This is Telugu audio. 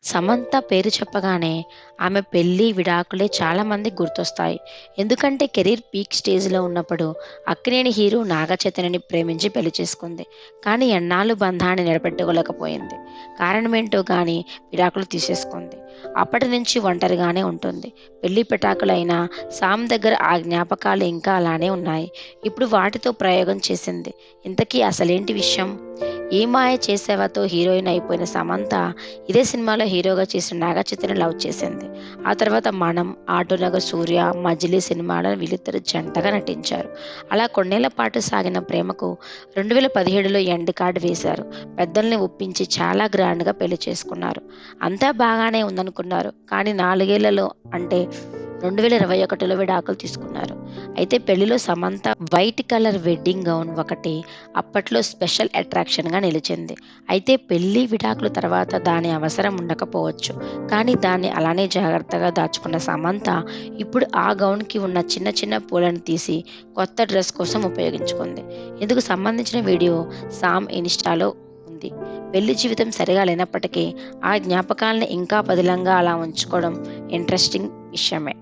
సమంత పేరు చెప్పగానే ఆమె పెళ్లి, విడాకులే చాలామందికి గుర్తొస్తాయి. ఎందుకంటే కెరీర్ పీక్ స్టేజ్‌లో ఉన్నప్పుడు అక్కినేని హీరో నాగ చైతన్యని ప్రేమించి పెళ్లి చేసుకుంది. కానీ ఎన్నాళ్ళు బంధాన్ని నిలబెట్టుకోలేకపోయింది. కారణమేంటో గానీ విడాకులు తీసేసుకుంది. అప్పటి నుంచి ఒంటరిగానే ఉంటుంది. పెళ్లి పెటాకులైనా సామ్ దగ్గర ఆ జ్ఞాపకాలు ఇంకా అలానే ఉన్నాయి. ఇప్పుడు వాటితో ప్రయోగం చేసింది. ఇంతకీ అసలేంటి విషయం? 'ఏ మాయ చేసావ'తో హీరోయిన్ అయిపోయిన సమంత ఇదే సినిమాలో హీరోగా చేసిన నాగ చైతన్యని లవ్ చేసింది. ఆ తర్వాత 'మనం', 'ఆటోనగర్ సూర్య', 'మజిలీ' సినిమాలలో వీళ్ళిద్దరూ జంటగా నటించారు. అలా కొన్నేళ్ల పాటు సాగిన ప్రేమకు 2017లో ఎండ్ కార్డ్ వేశారు. పెద్దల్ని ఒప్పించి చాలా గ్రాండ్‌గా పెళ్లి చేసుకున్నారు. అంతా బాగానే ఉందనుకున్నారు. కానీ 4 ఏళ్లలో అంటే 2021లో విడాకులు తీసుకున్నారు. అయితే పెళ్లిలో Samantha white colour wedding gown ఒకటి అప్పట్లో స్పెషల్ అట్రాక్షన్‌గా నిలిచింది. అయితే పెళ్లి, విడాకుల తర్వాత దాని అవసరం ఉండకపోవచ్చు. కానీ దాన్ని అలానే జాగ్రత్తగా దాచుకున్న సమంత ఇప్పుడు ఆ గౌన్‌కి ఉన్న చిన్న చిన్న పూలను తీసి కొత్త డ్రెస్ కోసం ఉపయోగించుకుంది. ఇందుకు సంబంధించిన వీడియో సామ్ ఇన్‌స్టాలో ఉంది. పెళ్లి జీవితం సరిగా లేనప్పటికీ ఆ జ్ఞాపకాల్ని ఇంకా పదిలంగా అలా ఉంచుకోవడం ఇంట్రెస్టింగ్ విషయమే.